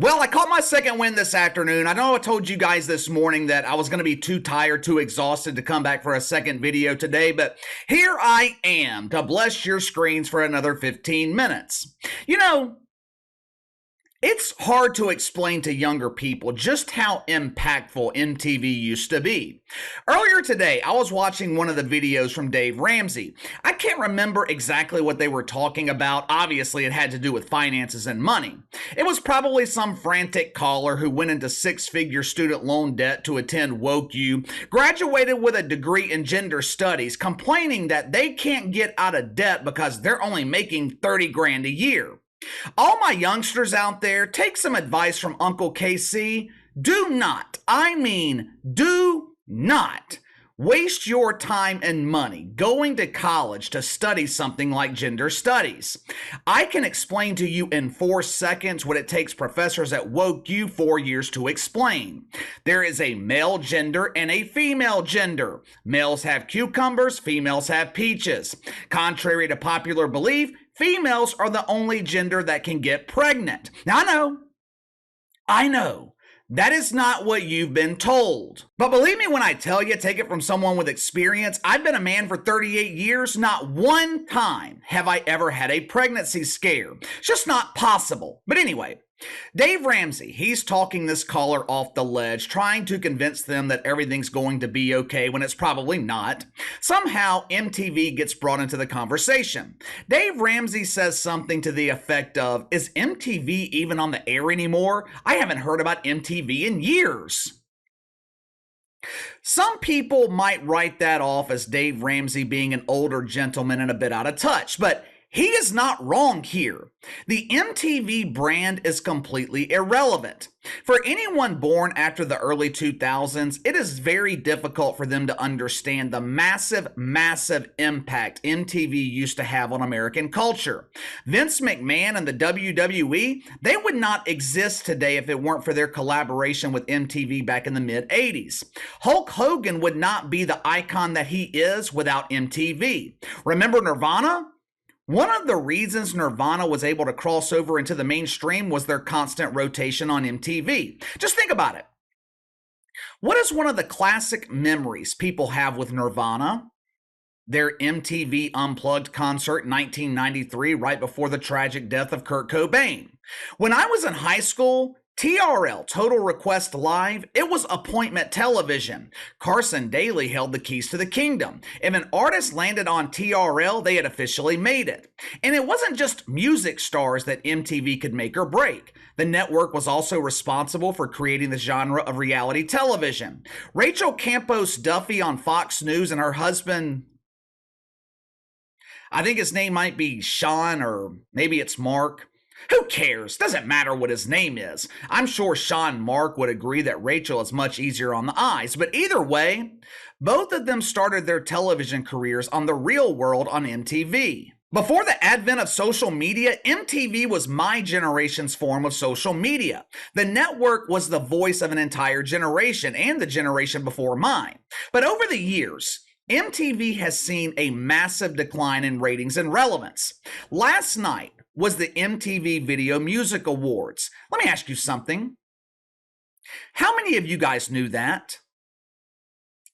Well, I caught my second win this afternoon. I know I told you guys this morning that I was going to be too tired, too exhausted to come back for a second video today, but here I am to bless your screens for another 15 minutes. You know, it's hard to explain to younger people just how impactful MTV used to be. Earlier today, I was watching one of the videos from Dave Ramsey. I can't remember exactly what they were talking about. Obviously, it had to do with finances and money. It was probably some frantic caller who went into six-figure student loan debt to attend Woke U, graduated with a degree in gender studies, complaining that they can't get out of debt because they're only making 30 grand a year. All my youngsters out there, take some advice from Uncle KC. Do not, do not waste your time and money going to college to study something like gender studies. I can explain to you in 4 seconds what it takes professors at Woke U 4 years to explain. There is a male gender and a female gender. Males have cucumbers, females have peaches. Contrary to popular belief, females are the only gender that can get pregnant. Now, I know, that is not what you've been told. But believe me when I tell you, take it from someone with experience, I've been a man for 38 years. Not one time have I ever had a pregnancy scare. It's just not possible. But anyway, Dave Ramsey, he's talking this caller off the ledge, trying to convince them that everything's going to be okay when it's probably not. Somehow, MTV gets brought into the conversation. Dave Ramsey says something to the effect of, "Is MTV even on the air anymore? I haven't heard about MTV in years." Some people might write that off as Dave Ramsey being an older gentleman and a bit out of touch, but he is not wrong here. The MTV brand is completely irrelevant. For anyone born after the early 2000s, it is very difficult for them to understand the massive impact MTV used to have on American culture. Vince McMahon and the WWE, they would not exist today if it weren't for their collaboration with MTV back in the mid-80s. Hulk Hogan would not be the icon that he is without MTV. Remember Nirvana? One of the reasons Nirvana was able to cross over into the mainstream was their constant rotation on MTV. Just think about it. What is one of the classic memories people have with Nirvana? Their MTV Unplugged concert in 1993, right before the tragic death of Kurt Cobain. When I was in high school, TRL, Total Request Live, it was appointment television. Carson Daly held the keys to the kingdom. If an artist landed on TRL, they had officially made it. And it wasn't just music stars that MTV could make or break. The network was also responsible for creating the genre of reality television. Rachel Campos Duffy on Fox News and her husband, I think his name might be Sean or maybe it's Mark. Who cares? Doesn't matter what his name is. I'm sure Sean Mark would agree that Rachel is much easier on the eyes, but either way, both of them started their television careers on The Real World on MTV. Before the advent of social media, MTV was my generation's form of social media. The network was the voice of an entire generation and the generation before mine. But over the years, MTV has seen a massive decline in ratings and relevance. Last night was the MTV Video Music Awards. Let me ask you something. How many of you guys knew that?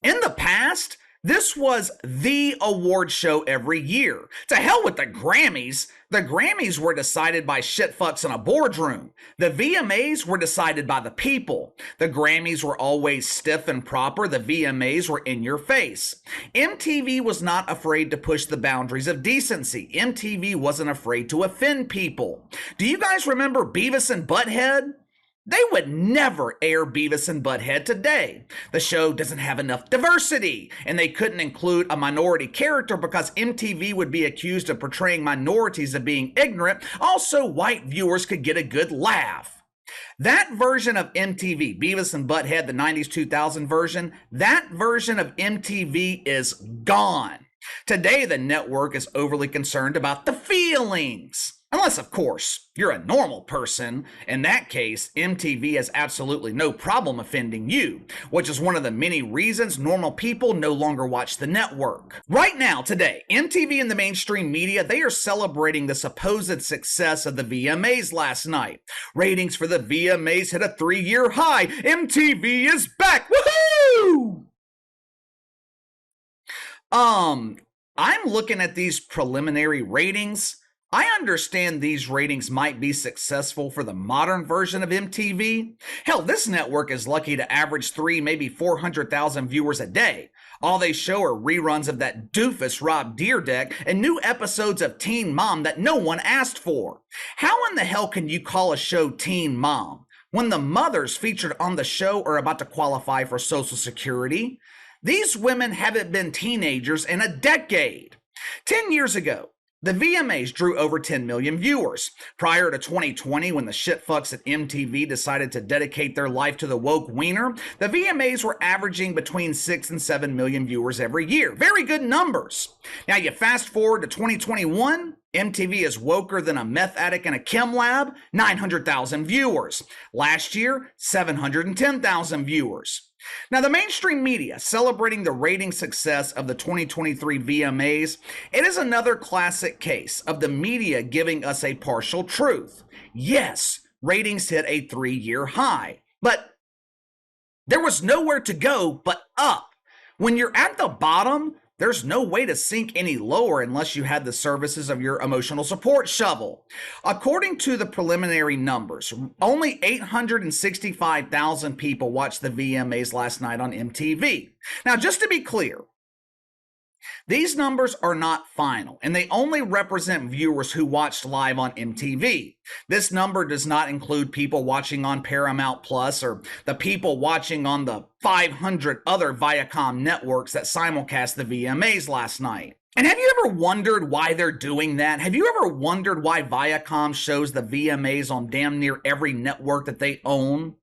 In the past, this was the award show every year. To hell with the Grammys. The Grammys were decided by shitfucks in a boardroom. The VMAs were decided by the people. The Grammys were always stiff and proper. The VMAs were in your face. MTV was not afraid to push the boundaries of decency. MTV wasn't afraid to offend people. Do you guys remember Beavis and Butthead? They would never air Beavis and Butthead today. The show doesn't have enough diversity, and they couldn't include a minority character because MTV would be accused of portraying minorities of being ignorant. Also, white viewers could get a good laugh. That version of MTV, Beavis and Butthead, the 90s 2000 version, that version of MTV is gone. Today, the network is overly concerned about the feelings. Unless, of course, you're a normal person. In that case, MTV has absolutely no problem offending you, which is one of the many reasons normal people no longer watch the network. Right now, today, MTV and the mainstream media, they are celebrating the supposed success of the VMAs last night. Ratings for the VMAs hit a 3-year high. MTV is back! Woohoo! I'm looking at these preliminary ratings. I understand these ratings might be successful for the modern version of MTV. Hell, this network is lucky to average 3, maybe 400,000 viewers a day. All they show are reruns of that doofus Rob Dyrdek and new episodes of Teen Mom that no one asked for. How in the hell can you call a show Teen Mom when the mothers featured on the show are about to qualify for Social Security? These women haven't been teenagers in a decade. 10 years ago, the VMAs drew over 10 million viewers. Prior to 2020, when the shitfucks at MTV decided to dedicate their life to the woke wiener, the VMAs were averaging between 6 and 7 million viewers every year. Very good numbers. Now you fast forward to 2021, MTV is woker than a meth addict in a chem lab, 900,000 viewers. Last year, 710,000 viewers. Now, the mainstream media celebrating the rating success of the 2023 VMAs, it is another classic case of the media giving us a partial truth. Yes, ratings hit a 3-year high, but there was nowhere to go but up. When you're at the bottom, there's no way to sink any lower unless you had the services of your emotional support shovel. According to the preliminary numbers, only 865,000 people watched the VMAs last night on MTV. Now, just to be clear, these numbers are not final, and they only represent viewers who watched live on MTV. This number does not include people watching on Paramount Plus or the people watching on the 500 other Viacom networks that simulcast the VMAs last night. And have you ever wondered why they're doing that? Have you ever wondered why Viacom shows the VMAs on damn near every network that they own?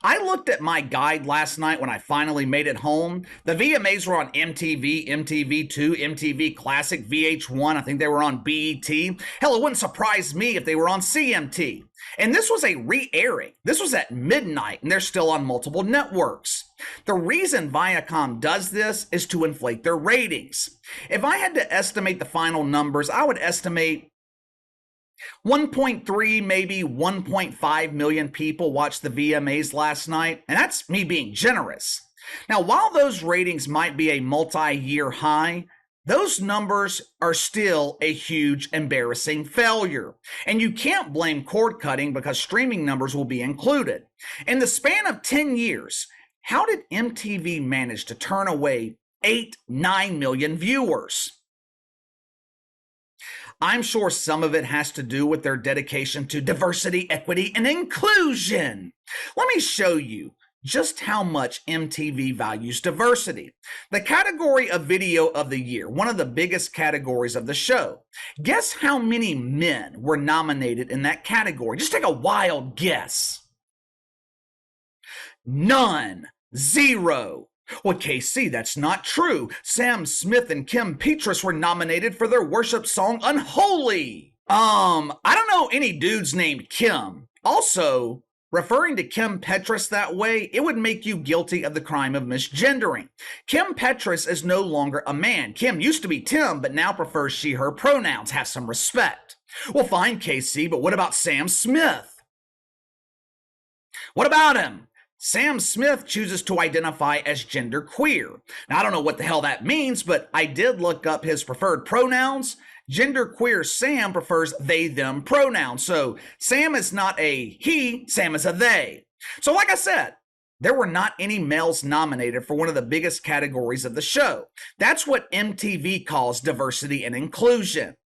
I looked at my guide last night when I finally made it home. The VMAs were on MTV, MTV2, MTV Classic, VH1. I think they were on BET. Hell, it wouldn't surprise me if they were on CMT. And this was a re-airing. This was at midnight, and they're still on multiple networks. The reason Viacom does this is to inflate their ratings. If I had to estimate the final numbers, I would estimate 1.3, maybe 1.5 million people watched the VMAs last night, and that's me being generous. Now, while those ratings might be a multi-year high, those numbers are still a huge, embarrassing failure. And you can't blame cord cutting because streaming numbers will be included. In the span of 10 years, how did MTV manage to turn away 9 million viewers? I'm sure some of it has to do with their dedication to diversity, equity, and inclusion. Let me show you just how much MTV values diversity. The category of Video of the Year, one of the biggest categories of the show. Guess how many men were nominated in that category? Just take a wild guess. None. Zero. Well, KC, that's not true. Sam Smith and Kim Petras were nominated for their worship song Unholy. I don't know any dudes named Kim. Also, referring to Kim Petras that way, it would make you guilty of the crime of misgendering. Kim Petras is no longer a man. Kim used to be Tim, but now prefers she, her pronouns. Have some respect. Well, fine, KC, but what about Sam Smith? What about him? Sam Smith chooses to identify as genderqueer. Now, I don't know what the hell that means, but I did look up his preferred pronouns. Genderqueer Sam prefers they, them pronouns. So Sam is not a he, Sam is a they. So like I said, there were not any males nominated for one of the biggest categories of the show. That's what MTV calls diversity and inclusion.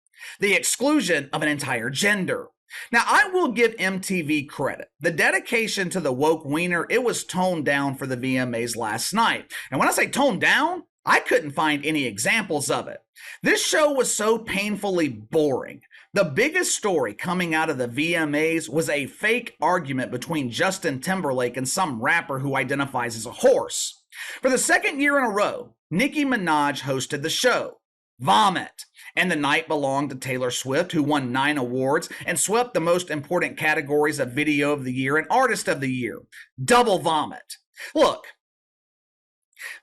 The exclusion of an entire gender. Now, I will give MTV credit. The dedication to the woke wiener, it was toned down for the VMAs last night. And when I say toned down, I couldn't find any examples of it. This show was so painfully boring. The biggest story coming out of the VMAs was a fake argument between Justin Timberlake and some rapper who identifies as a horse. For the second year in a row, Nicki Minaj hosted the show. Vomit. And the night belonged to Taylor Swift, who won 9 awards and swept the most important categories of Video of the Year and Artist of the Year. Double vomit. Look,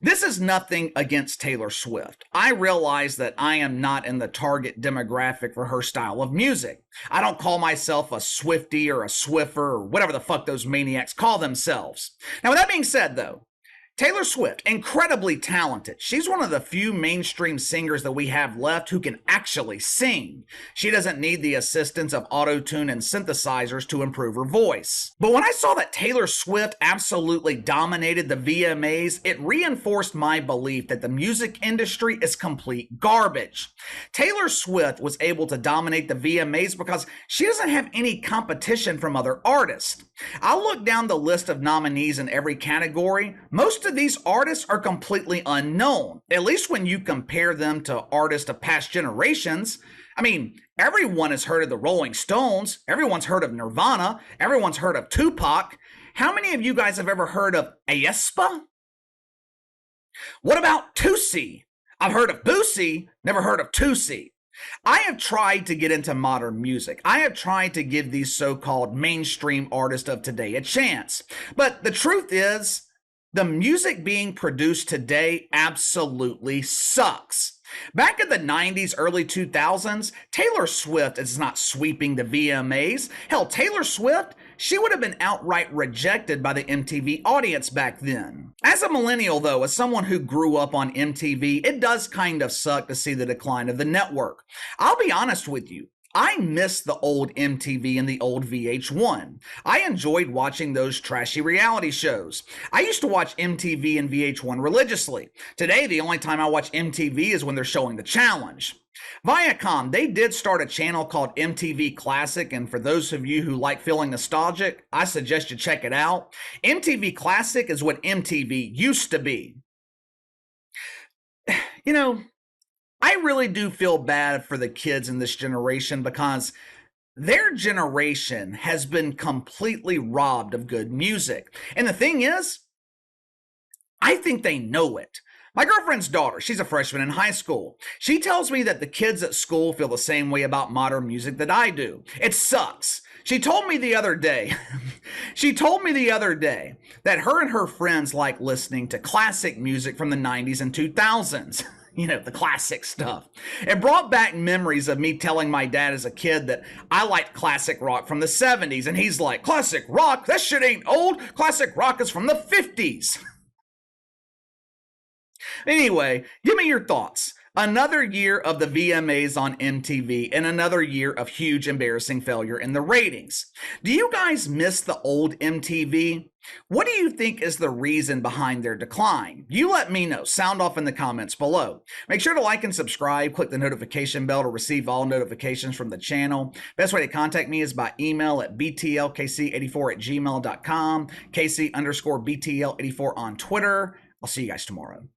this is nothing against Taylor Swift. I realize that I am not in the target demographic for her style of music. I don't call myself a Swiftie or a Swiffer or whatever the fuck those maniacs call themselves. Now, with that being said, though, Taylor Swift, incredibly talented. She's one of the few mainstream singers that we have left who can actually sing. She doesn't need the assistance of auto-tune and synthesizers to improve her voice. But when I saw that Taylor Swift absolutely dominated the VMAs, it reinforced my belief that the music industry is complete garbage. Taylor Swift was able to dominate the VMAs because she doesn't have any competition from other artists. I'll look down the list of nominees in every category. Most of these artists are completely unknown, at least when you compare them to artists of past generations. I mean, everyone has heard of the Rolling Stones, everyone's heard of Nirvana, everyone's heard of Tupac. How many of you guys have ever heard of aespa? What about Tootsie? I've heard of Boosie, never heard of Tootsie. I have tried to get into modern music. I have tried to give these so-called mainstream artists of today a chance. But the truth is, the music being produced today absolutely sucks. Back in the 90s, early 2000s, Taylor Swift is not sweeping the VMAs. Hell, Taylor Swift, she would have been outright rejected by the MTV audience back then. As a millennial, though, as someone who grew up on MTV, it does kind of suck to see the decline of the network. I'll be honest with you. I miss the old MTV and the old VH1. I enjoyed watching those trashy reality shows. I used to watch MTV and VH1 religiously. Today, the only time I watch MTV is when they're showing The Challenge. Viacom, they did start a channel called MTV Classic, and for those of you who like feeling nostalgic, I suggest you check it out. MTV Classic is what MTV used to be. You know, I really do feel bad for the kids in this generation because their generation has been completely robbed of good music. And the thing is, I think they know it. My girlfriend's daughter, she's a freshman in high school. She tells me that the kids at school feel the same way about modern music that I do. It sucks. She told me the other day that her and her friends like listening to classic music from the 90s and 2000s. You know, the classic stuff. It brought back memories of me telling my dad as a kid that I liked classic rock from the 70s, and he's like, classic rock? That shit ain't old. Classic rock is from the 50s. Anyway, give me your thoughts. Another year of the VMAs on MTV and another year of huge embarrassing failure in the ratings. Do you guys miss the old MTV? What do you think is the reason behind their decline? You let me know. Sound off in the comments below. Make sure to like and subscribe. Click the notification bell to receive all notifications from the channel. Best way to contact me is by email at btlkc84@gmail.com, KC_BTL84 on Twitter. I'll see you guys tomorrow.